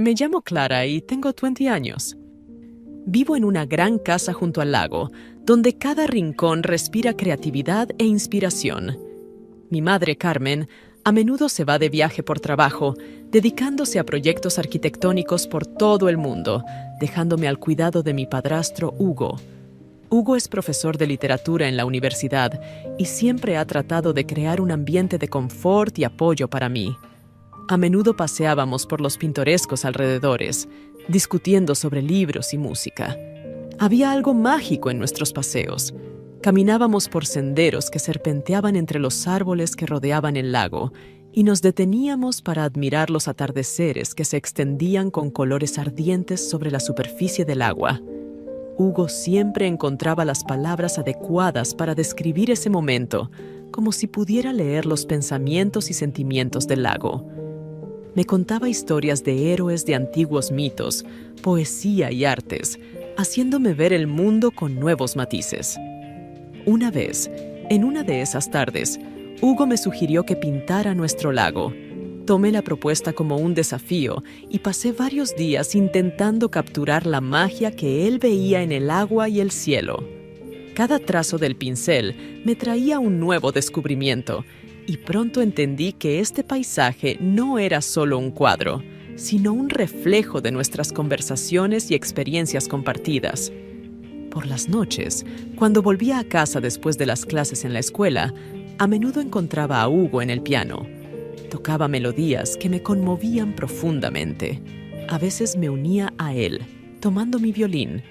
Me llamo Clara y tengo 20 años. Vivo en una gran casa junto al lago, donde cada rincón respira creatividad e inspiración. Mi madre, Carmen, a menudo se va de viaje por trabajo, dedicándose a proyectos arquitectónicos por todo el mundo, dejándome al cuidado de mi padrastro, Hugo. Hugo es profesor de literatura en la universidad y siempre ha tratado de crear un ambiente de confort y apoyo para mí. A menudo paseábamos por los pintorescos alrededores, discutiendo sobre libros y música. Había algo mágico en nuestros paseos. Caminábamos por senderos que serpenteaban entre los árboles que rodeaban el lago y nos deteníamos para admirar los atardeceres que se extendían con colores ardientes sobre la superficie del agua. Hugo siempre encontraba las palabras adecuadas para describir ese momento, como si pudiera leer los pensamientos y sentimientos del lago. Me contaba historias de héroes de antiguos mitos, poesía y artes, haciéndome ver el mundo con nuevos matices. Una vez, en una de esas tardes, Hugo me sugirió que pintara nuestro lago. Tomé la propuesta como un desafío y pasé varios días intentando capturar la magia que él veía en el agua y el cielo. Cada trazo del pincel me traía un nuevo descubrimiento y pronto entendí que este paisaje no era solo un cuadro, sino un reflejo de nuestras conversaciones y experiencias compartidas. Por las noches, cuando volvía a casa después de las clases en la escuela, a menudo encontraba a Hugo en el piano. Tocaba melodías que me conmovían profundamente. A veces me unía a él, tomando mi violín.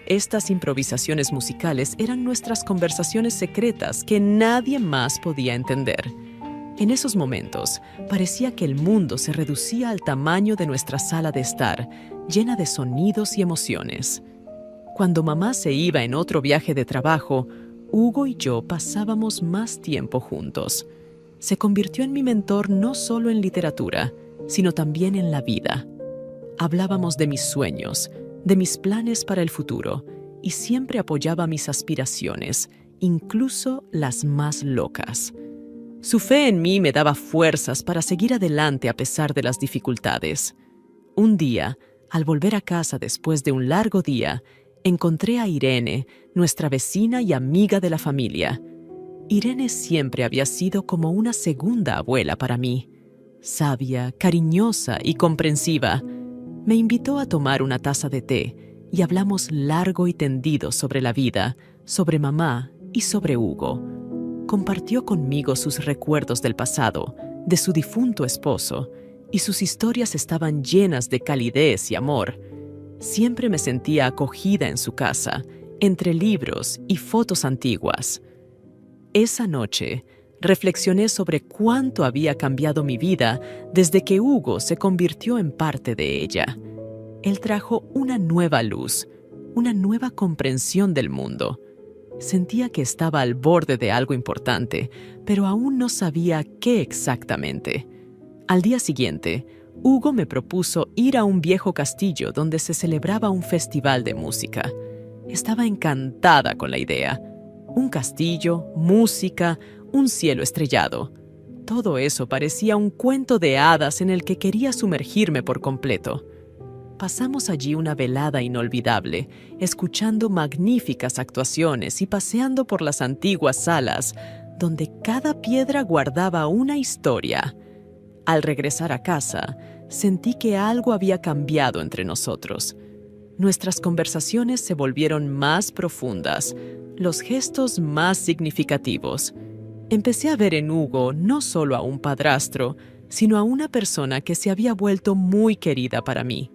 Estas improvisaciones musicales eran nuestras conversaciones secretas que nadie más podía entender. En esos momentos, parecía que el mundo se reducía al tamaño de nuestra sala de estar, llena de sonidos y emociones. Cuando mamá se iba en otro viaje de trabajo, Hugo y yo pasábamos más tiempo juntos. Se convirtió en mi mentor no solo en literatura, sino también en la vida. Hablábamos de mis sueños, de mis planes para el futuro, y siempre apoyaba mis aspiraciones, incluso las más locas. Su fe en mí me daba fuerzas para seguir adelante a pesar de las dificultades. Un día, al volver a casa después de un largo día, encontré a Irene, nuestra vecina y amiga de la familia. Irene siempre había sido como una segunda abuela para mí. Sabia, cariñosa y comprensiva. Me invitó a tomar una taza de té y hablamos largo y tendido sobre la vida, sobre mamá y sobre Hugo. Compartió conmigo sus recuerdos del pasado, de su difunto esposo, y sus historias estaban llenas de calidez y amor. Siempre me sentía acogida en su casa, entre libros y fotos antiguas. Esa noche, reflexioné sobre cuánto había cambiado mi vida desde que Hugo se convirtió en parte de ella. Él trajo una nueva luz, una nueva comprensión del mundo. Sentía que estaba al borde de algo importante, pero aún no sabía qué exactamente. Al día siguiente, Hugo me propuso ir a un viejo castillo donde se celebraba un festival de música. Estaba encantada con la idea. Un castillo, música, un cielo estrellado. Todo eso parecía un cuento de hadas en el que quería sumergirme por completo. Pasamos allí una velada inolvidable, escuchando magníficas actuaciones y paseando por las antiguas salas, donde cada piedra guardaba una historia. Al regresar a casa, sentí que algo había cambiado entre nosotros. Nuestras conversaciones se volvieron más profundas, los gestos más significativos. Empecé a ver en Hugo no solo a un padrastro, sino a una persona que se había vuelto muy querida para mí.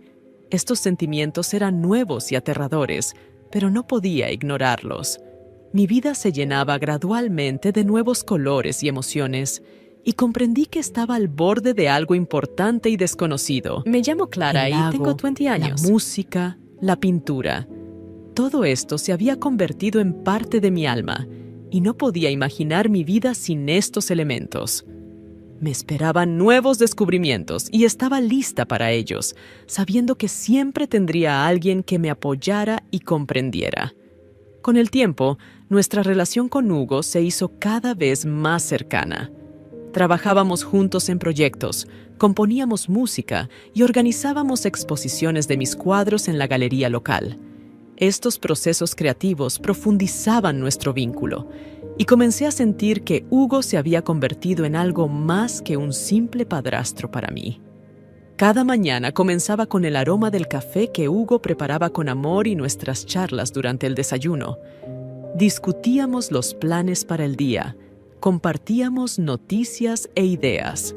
Estos sentimientos eran nuevos y aterradores, pero no podía ignorarlos. Mi vida se llenaba gradualmente de nuevos colores y emociones, y comprendí que estaba al borde de algo importante y desconocido. Me llamo Clara y tengo 20 años. La música, la pintura. Todo esto se había convertido en parte de mi alma, y no podía imaginar mi vida sin estos elementos. Me esperaban nuevos descubrimientos y estaba lista para ellos, sabiendo que siempre tendría a alguien que me apoyara y comprendiera. Con el tiempo, nuestra relación con Hugo se hizo cada vez más cercana. Trabajábamos juntos en proyectos, componíamos música y organizábamos exposiciones de mis cuadros en la galería local. Estos procesos creativos profundizaban nuestro vínculo y comencé a sentir que Hugo se había convertido en algo más que un simple padrastro para mí. Cada mañana comenzaba con el aroma del café que Hugo preparaba con amor y nuestras charlas durante el desayuno. Discutíamos los planes para el día, compartíamos noticias e ideas.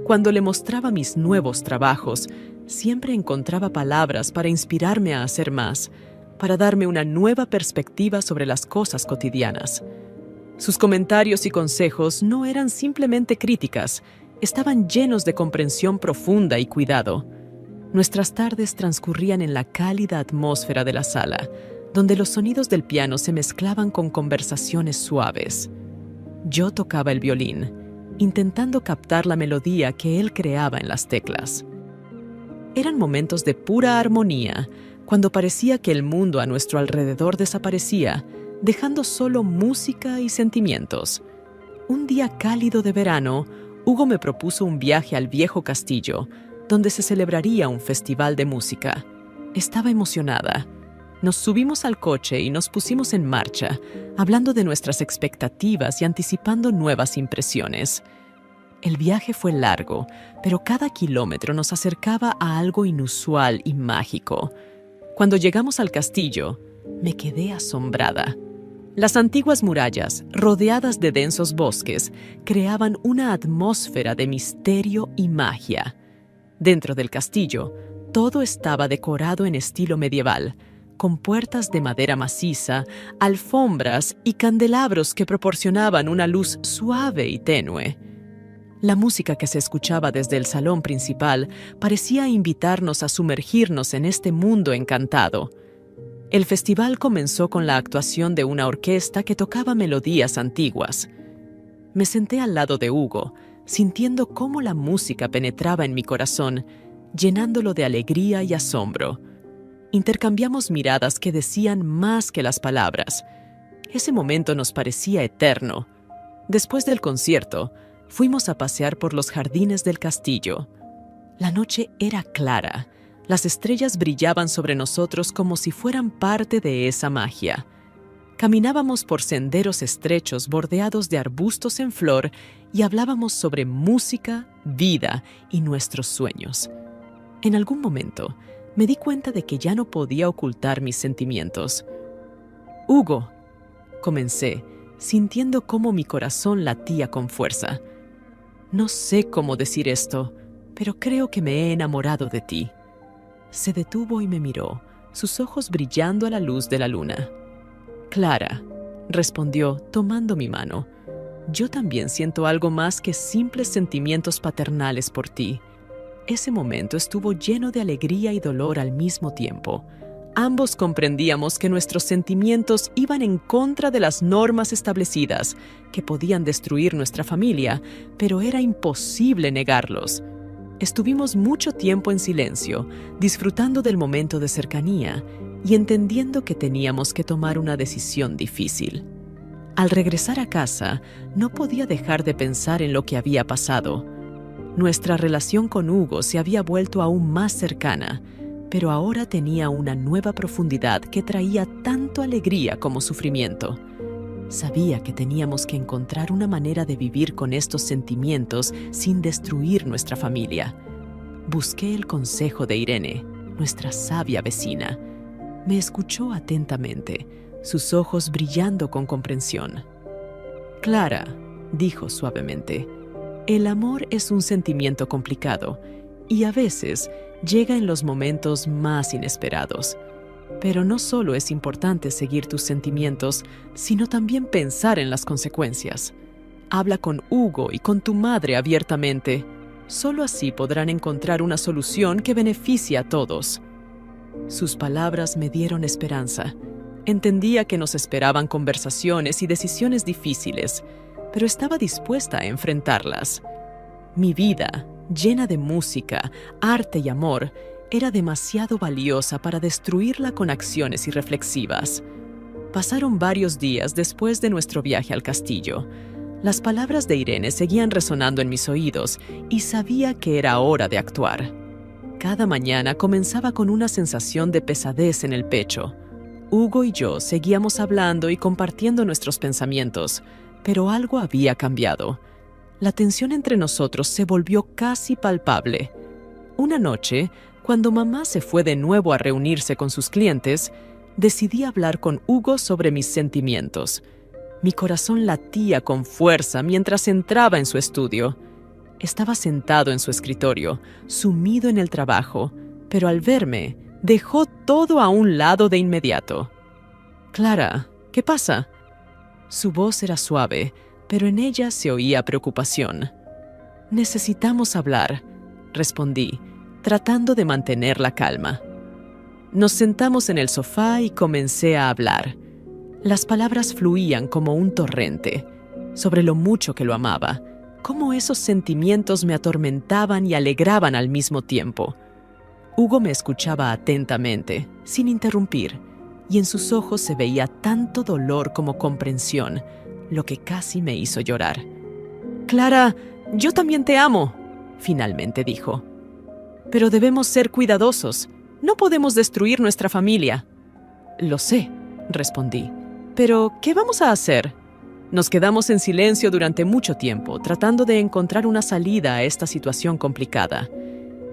Cuando le mostraba mis nuevos trabajos, siempre encontraba palabras para inspirarme a hacer más, para darme una nueva perspectiva sobre las cosas cotidianas. Sus comentarios y consejos no eran simplemente críticas, estaban llenos de comprensión profunda y cuidado. Nuestras tardes transcurrían en la cálida atmósfera de la sala, donde los sonidos del piano se mezclaban con conversaciones suaves. Yo tocaba el violín, intentando captar la melodía que él creaba en las teclas. Eran momentos de pura armonía, cuando parecía que el mundo a nuestro alrededor desaparecía, dejando solo música y sentimientos. Un día cálido de verano, Hugo me propuso un viaje al viejo castillo, donde se celebraría un festival de música. Estaba emocionada. Nos subimos al coche y nos pusimos en marcha, hablando de nuestras expectativas y anticipando nuevas impresiones. El viaje fue largo, pero cada kilómetro nos acercaba a algo inusual y mágico. Cuando llegamos al castillo, me quedé asombrada. Las antiguas murallas, rodeadas de densos bosques, creaban una atmósfera de misterio y magia. Dentro del castillo, todo estaba decorado en estilo medieval, con puertas de madera maciza, alfombras y candelabros que proporcionaban una luz suave y tenue. La música que se escuchaba desde el salón principal parecía invitarnos a sumergirnos en este mundo encantado. El festival comenzó con la actuación de una orquesta que tocaba melodías antiguas. Me senté al lado de Hugo, sintiendo cómo la música penetraba en mi corazón, llenándolo de alegría y asombro. Intercambiamos miradas que decían más que las palabras. Ese momento nos parecía eterno. Después del concierto, fuimos a pasear por los jardines del castillo. La noche era clara. Las estrellas brillaban sobre nosotros como si fueran parte de esa magia. Caminábamos por senderos estrechos bordeados de arbustos en flor y hablábamos sobre música, vida y nuestros sueños. En algún momento, me di cuenta de que ya no podía ocultar mis sentimientos. «Hugo», comencé, sintiendo cómo mi corazón latía con fuerza. «No sé cómo decir esto, pero creo que me he enamorado de ti». Se detuvo y me miró, sus ojos brillando a la luz de la luna. «Clara», respondió, tomando mi mano, «yo también siento algo más que simples sentimientos paternales por ti». Ese momento estuvo lleno de alegría y dolor al mismo tiempo. Ambos comprendíamos que nuestros sentimientos iban en contra de las normas establecidas, que podían destruir nuestra familia, pero era imposible negarlos. Estuvimos mucho tiempo en silencio, disfrutando del momento de cercanía y entendiendo que teníamos que tomar una decisión difícil. Al regresar a casa, no podía dejar de pensar en lo que había pasado. Nuestra relación con Hugo se había vuelto aún más cercana, pero ahora tenía una nueva profundidad que traía tanto alegría como sufrimiento. Sabía que teníamos que encontrar una manera de vivir con estos sentimientos sin destruir nuestra familia. Busqué el consejo de Irene, nuestra sabia vecina. Me escuchó atentamente, sus ojos brillando con comprensión. «Clara», dijo suavemente, «el amor es un sentimiento complicado y a veces llega en los momentos más inesperados. Pero no solo es importante seguir tus sentimientos, sino también pensar en las consecuencias. Habla con Hugo y con tu madre abiertamente. Solo así podrán encontrar una solución que beneficie a todos». Sus palabras me dieron esperanza. Entendía que nos esperaban conversaciones y decisiones difíciles, pero estaba dispuesta a enfrentarlas. Mi vida, llena de música, arte y amor, era demasiado valiosa para destruirla con acciones irreflexivas. Pasaron varios días después de nuestro viaje al castillo. Las palabras de Irene seguían resonando en mis oídos y sabía que era hora de actuar. Cada mañana comenzaba con una sensación de pesadez en el pecho. Hugo y yo seguíamos hablando y compartiendo nuestros pensamientos, pero algo había cambiado. La tensión entre nosotros se volvió casi palpable. Una noche, cuando mamá se fue de nuevo a reunirse con sus clientes, decidí hablar con Hugo sobre mis sentimientos. Mi corazón latía con fuerza mientras entraba en su estudio. Estaba sentado en su escritorio, sumido en el trabajo, pero al verme, dejó todo a un lado de inmediato. «Clara, ¿qué pasa?» Su voz era suave, pero en ella se oía preocupación. «Necesitamos hablar», respondí, tratando de mantener la calma. Nos sentamos en el sofá y comencé a hablar. Las palabras fluían como un torrente, sobre lo mucho que lo amaba, cómo esos sentimientos me atormentaban y alegraban al mismo tiempo. Hugo me escuchaba atentamente, sin interrumpir, y en sus ojos se veía tanto dolor como comprensión, lo que casi me hizo llorar. «Clara, yo también te amo», finalmente dijo. «Pero debemos ser cuidadosos. No podemos destruir nuestra familia». «Lo sé», respondí. «Pero, ¿qué vamos a hacer?» Nos quedamos en silencio durante mucho tiempo, tratando de encontrar una salida a esta situación complicada.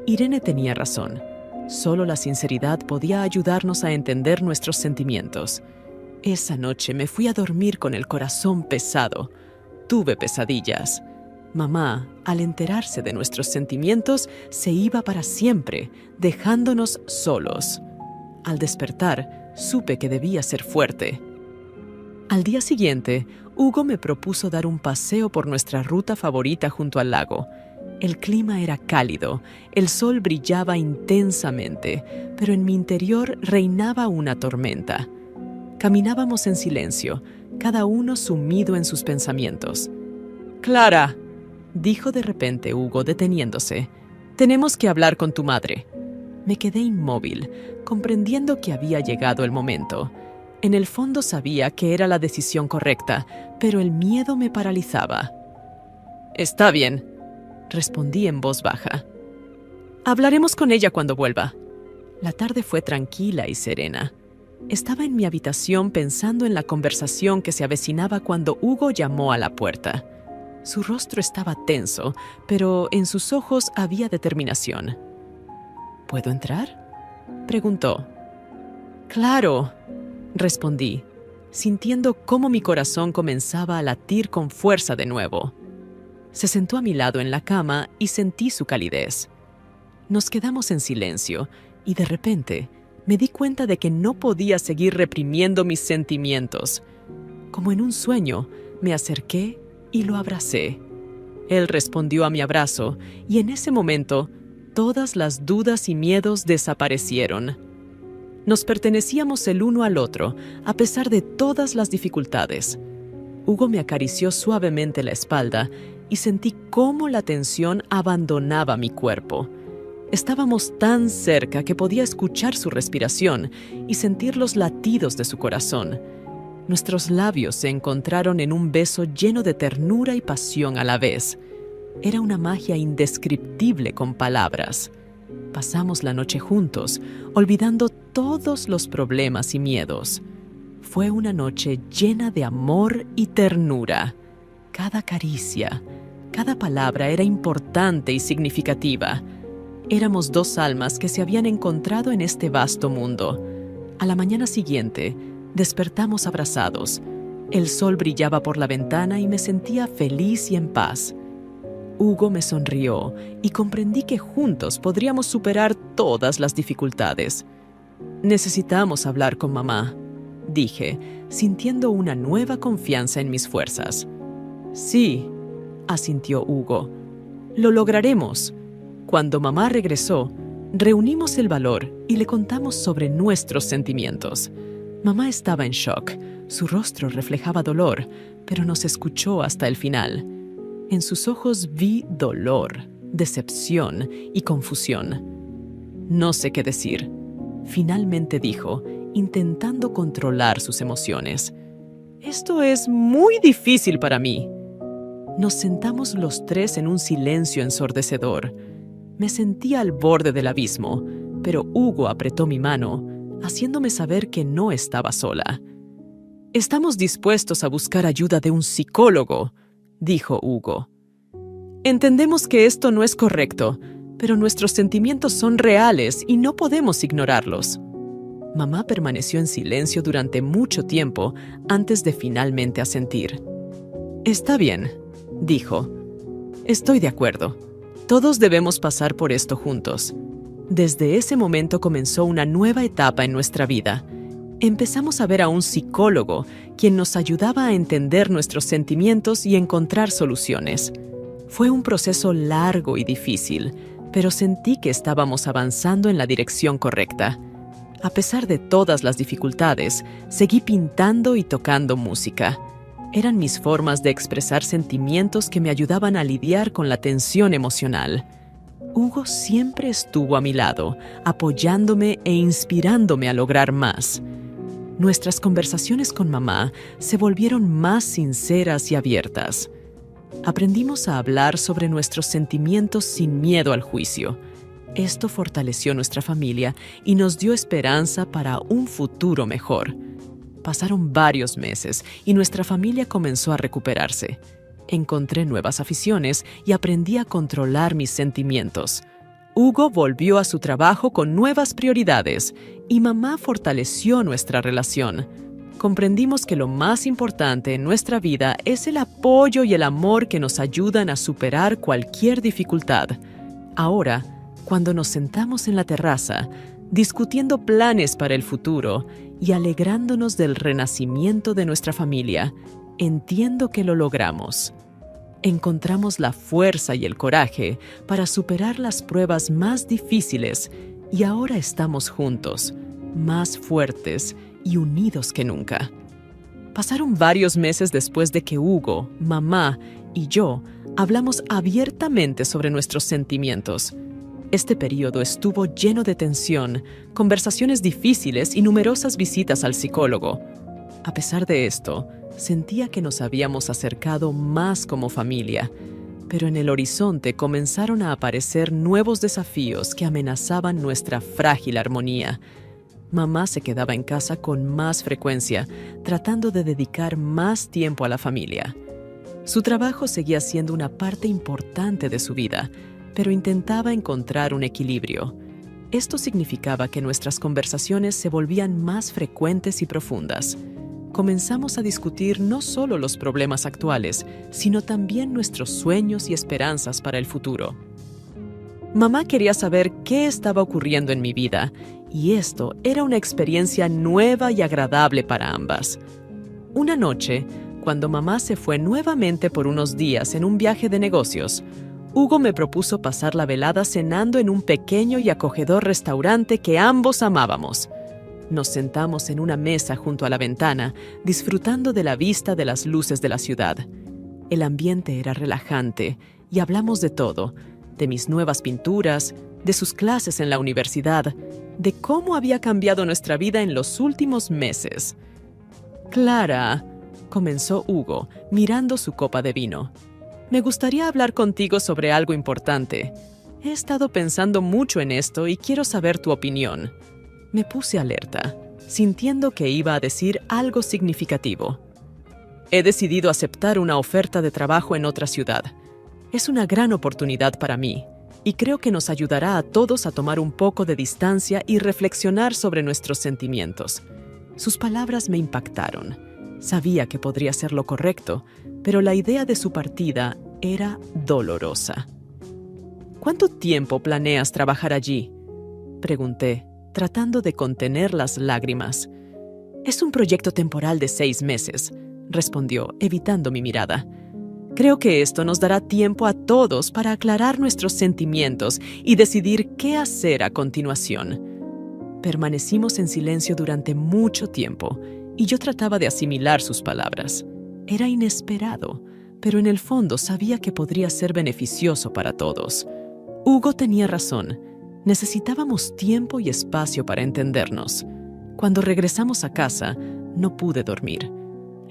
Irene tenía razón. Solo la sinceridad podía ayudarnos a entender nuestros sentimientos. Esa noche me fui a dormir con el corazón pesado. Tuve pesadillas. Mamá, al enterarse de nuestros sentimientos, se iba para siempre, dejándonos solos. Al despertar, supe que debía ser fuerte. Al día siguiente, Hugo me propuso dar un paseo por nuestra ruta favorita junto al lago. El clima era cálido, el sol brillaba intensamente, pero en mi interior reinaba una tormenta. Caminábamos en silencio, cada uno sumido en sus pensamientos. «Clara», dijo de repente Hugo deteniéndose, «tenemos que hablar con tu madre». Me quedé inmóvil, comprendiendo que había llegado el momento. En el fondo sabía que era la decisión correcta, pero el miedo me paralizaba. «Está bien», respondí en voz baja. «Hablaremos con ella cuando vuelva». La tarde fue tranquila y serena. Estaba en mi habitación pensando en la conversación que se avecinaba cuando Hugo llamó a la puerta. Su rostro estaba tenso, pero en sus ojos había determinación. «¿Puedo entrar?», preguntó. «Claro», respondí, sintiendo cómo mi corazón comenzaba a latir con fuerza de nuevo. Se sentó a mi lado en la cama y sentí su calidez. Nos quedamos en silencio y de repente me di cuenta de que no podía seguir reprimiendo mis sentimientos. Como en un sueño, me acerqué y lo abracé. Él respondió a mi abrazo y en ese momento todas las dudas y miedos desaparecieron. Nos pertenecíamos el uno al otro, a pesar de todas las dificultades. Hugo me acarició suavemente la espalda y sentí cómo la tensión abandonaba mi cuerpo. Estábamos tan cerca que podía escuchar su respiración y sentir los latidos de su corazón. Nuestros labios se encontraron en un beso lleno de ternura y pasión a la vez. Era una magia indescriptible con palabras. Pasamos la noche juntos, olvidando todos los problemas y miedos. Fue una noche llena de amor y ternura. Cada caricia, cada palabra era importante y significativa. Éramos dos almas que se habían encontrado en este vasto mundo. A la mañana siguiente, despertamos abrazados. El sol brillaba por la ventana y me sentía feliz y en paz. Hugo me sonrió y comprendí que juntos podríamos superar todas las dificultades. «Necesitamos hablar con mamá», dije, sintiendo una nueva confianza en mis fuerzas. «Sí», asintió Hugo, «lo lograremos». Cuando mamá regresó, reunimos el valor y le contamos sobre nuestros sentimientos. Mamá estaba en shock, su rostro reflejaba dolor, pero nos escuchó hasta el final. En sus ojos vi dolor, decepción y confusión. «No sé qué decir», finalmente dijo, intentando controlar sus emociones. «Esto es muy difícil para mí». Nos sentamos los tres en un silencio ensordecedor. Me sentía al borde del abismo, pero Hugo apretó mi mano, haciéndome saber que no estaba sola. «Estamos dispuestos a buscar ayuda de un psicólogo», dijo Hugo. «Entendemos que esto no es correcto, pero nuestros sentimientos son reales y no podemos ignorarlos». Mamá permaneció en silencio durante mucho tiempo antes de finalmente asentir. «Está bien», dijo. «Estoy de acuerdo. Todos debemos pasar por esto juntos». Desde ese momento comenzó una nueva etapa en nuestra vida. Empezamos a ver a un psicólogo, quien nos ayudaba a entender nuestros sentimientos y encontrar soluciones. Fue un proceso largo y difícil, pero sentí que estábamos avanzando en la dirección correcta. A pesar de todas las dificultades, seguí pintando y tocando música. Eran mis formas de expresar sentimientos que me ayudaban a lidiar con la tensión emocional. Hugo siempre estuvo a mi lado, apoyándome e inspirándome a lograr más. Nuestras conversaciones con mamá se volvieron más sinceras y abiertas. Aprendimos a hablar sobre nuestros sentimientos sin miedo al juicio. Esto fortaleció nuestra familia y nos dio esperanza para un futuro mejor. Pasaron varios meses y nuestra familia comenzó a recuperarse. Encontré nuevas aficiones y aprendí a controlar mis sentimientos. Hugo volvió a su trabajo con nuevas prioridades y mamá fortaleció nuestra relación. Comprendimos que lo más importante en nuestra vida es el apoyo y el amor que nos ayudan a superar cualquier dificultad. Ahora, cuando nos sentamos en la terraza, discutiendo planes para el futuro y alegrándonos del renacimiento de nuestra familia, entiendo que lo logramos. Encontramos la fuerza y el coraje para superar las pruebas más difíciles y ahora estamos juntos, más fuertes y unidos que nunca. Pasaron varios meses después de que Hugo, mamá y yo hablamos abiertamente sobre nuestros sentimientos. Este periodo estuvo lleno de tensión, conversaciones difíciles y numerosas visitas al psicólogo. A pesar de esto, sentía que nos habíamos acercado más como familia, pero en el horizonte comenzaron a aparecer nuevos desafíos que amenazaban nuestra frágil armonía. Mamá se quedaba en casa con más frecuencia, tratando de dedicar más tiempo a la familia. Su trabajo seguía siendo una parte importante de su vida, pero intentaba encontrar un equilibrio. Esto significaba que nuestras conversaciones se volvían más frecuentes y profundas. Comenzamos a discutir no solo los problemas actuales, sino también nuestros sueños y esperanzas para el futuro. Mamá quería saber qué estaba ocurriendo en mi vida, y esto era una experiencia nueva y agradable para ambas. Una noche, cuando mamá se fue nuevamente por unos días en un viaje de negocios, Hugo me propuso pasar la velada cenando en un pequeño y acogedor restaurante que ambos amábamos. Nos sentamos en una mesa junto a la ventana, disfrutando de la vista de las luces de la ciudad. El ambiente era relajante y hablamos de todo, de mis nuevas pinturas, de sus clases en la universidad, de cómo había cambiado nuestra vida en los últimos meses. «Clara», comenzó Hugo, mirando su copa de vino, «me gustaría hablar contigo sobre algo importante. He estado pensando mucho en esto y quiero saber tu opinión». Me puse alerta, sintiendo que iba a decir algo significativo. «He decidido aceptar una oferta de trabajo en otra ciudad. Es una gran oportunidad para mí, y creo que nos ayudará a todos a tomar un poco de distancia y reflexionar sobre nuestros sentimientos». Sus palabras me impactaron. Sabía que podría ser lo correcto, pero la idea de su partida era dolorosa. «¿Cuánto tiempo planeas trabajar allí?», pregunté, tratando de contener las lágrimas. «Es un proyecto temporal de 6 meses», respondió, evitando mi mirada. «Creo que esto nos dará tiempo a todos para aclarar nuestros sentimientos y decidir qué hacer a continuación». Permanecimos en silencio durante mucho tiempo, y yo trataba de asimilar sus palabras. Era inesperado, pero en el fondo sabía que podría ser beneficioso para todos. Hugo tenía razón. Necesitábamos tiempo y espacio para entendernos. Cuando regresamos a casa, no pude dormir.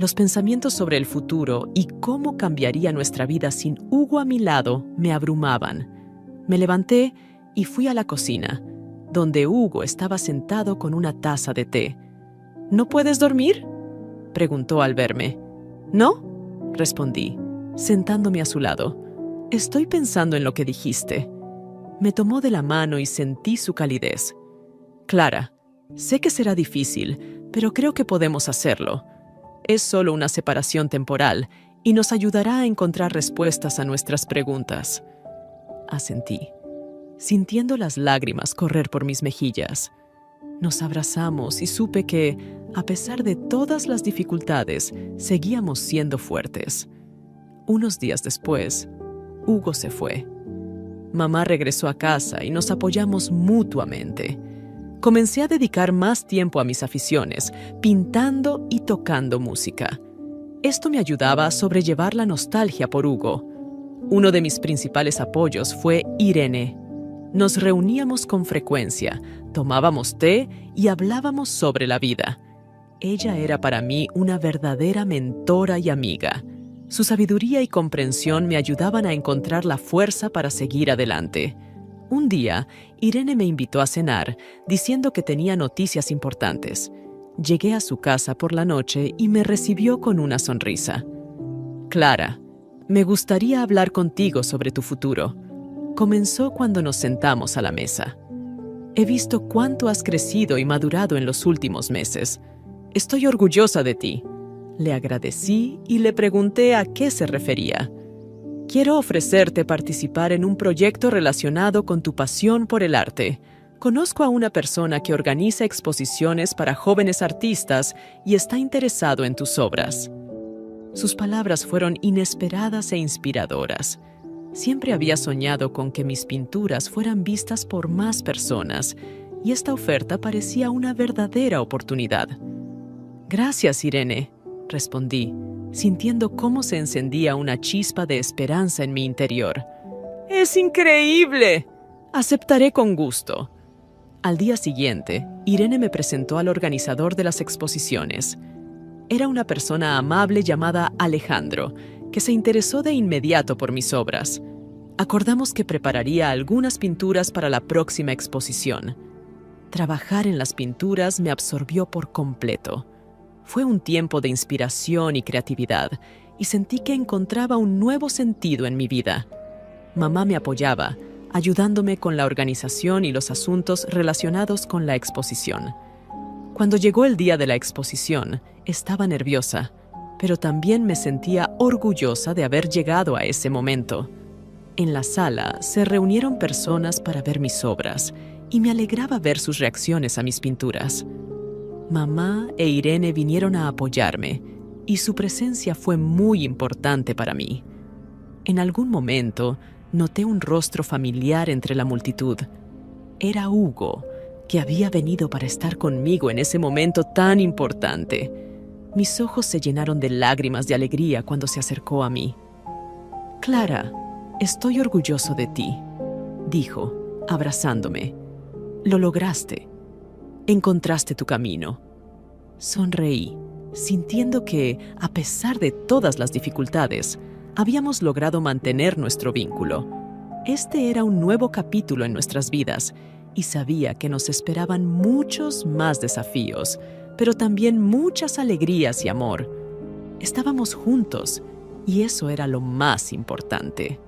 Los pensamientos sobre el futuro y cómo cambiaría nuestra vida sin Hugo a mi lado me abrumaban. Me levanté y fui a la cocina, donde Hugo estaba sentado con una taza de té. ¿No puedes dormir?, preguntó al verme. «No», respondí, sentándome a su lado. «Estoy pensando en lo que dijiste». Me tomó de la mano y sentí su calidez. «Clara, sé que será difícil, pero creo que podemos hacerlo. Es solo una separación temporal y nos ayudará a encontrar respuestas a nuestras preguntas». Asentí, sintiendo las lágrimas correr por mis mejillas. Nos abrazamos y supe que, a pesar de todas las dificultades, seguíamos siendo fuertes. Unos días después, Hugo se fue. Mamá regresó a casa y nos apoyamos mutuamente. Comencé a dedicar más tiempo a mis aficiones, pintando y tocando música. Esto me ayudaba a sobrellevar la nostalgia por Hugo. Uno de mis principales apoyos fue Irene. Nos reuníamos con frecuencia, tomábamos té y hablábamos sobre la vida. Ella era para mí una verdadera mentora y amiga. Su sabiduría y comprensión me ayudaban a encontrar la fuerza para seguir adelante. Un día, Irene me invitó a cenar, diciendo que tenía noticias importantes. Llegué a su casa por la noche y me recibió con una sonrisa. «Clara, me gustaría hablar contigo sobre tu futuro», comenzó cuando nos sentamos a la mesa. «He visto cuánto has crecido y madurado en los últimos meses. Estoy orgullosa de ti». Le agradecí y le pregunté a qué se refería. «Quiero ofrecerte participar en un proyecto relacionado con tu pasión por el arte. Conozco a una persona que organiza exposiciones para jóvenes artistas y está interesado en tus obras». Sus palabras fueron inesperadas e inspiradoras. Siempre había soñado con que mis pinturas fueran vistas por más personas, y esta oferta parecía una verdadera oportunidad. «Gracias, Irene», respondí, sintiendo cómo se encendía una chispa de esperanza en mi interior. «¡Es increíble! Aceptaré con gusto». Al día siguiente, Irene me presentó al organizador de las exposiciones. Era una persona amable llamada Alejandro, que se interesó de inmediato por mis obras. Acordamos que prepararía algunas pinturas para la próxima exposición. Trabajar en las pinturas me absorbió por completo. Fue un tiempo de inspiración y creatividad, y sentí que encontraba un nuevo sentido en mi vida. Mamá me apoyaba, ayudándome con la organización y los asuntos relacionados con la exposición. Cuando llegó el día de la exposición, estaba nerviosa, pero también me sentía orgullosa de haber llegado a ese momento. En la sala se reunieron personas para ver mis obras, y me alegraba ver sus reacciones a mis pinturas. Mamá e Irene vinieron a apoyarme, y su presencia fue muy importante para mí. En algún momento, noté un rostro familiar entre la multitud. Era Hugo, que había venido para estar conmigo en ese momento tan importante. Mis ojos se llenaron de lágrimas de alegría cuando se acercó a mí. «Clara, estoy orgulloso de ti», dijo, abrazándome. «Lo lograste. Encontraste tu camino». Sonreí, sintiendo que, a pesar de todas las dificultades, habíamos logrado mantener nuestro vínculo. Este era un nuevo capítulo en nuestras vidas, y sabía que nos esperaban muchos más desafíos, pero también muchas alegrías y amor. Estábamos juntos, y eso era lo más importante.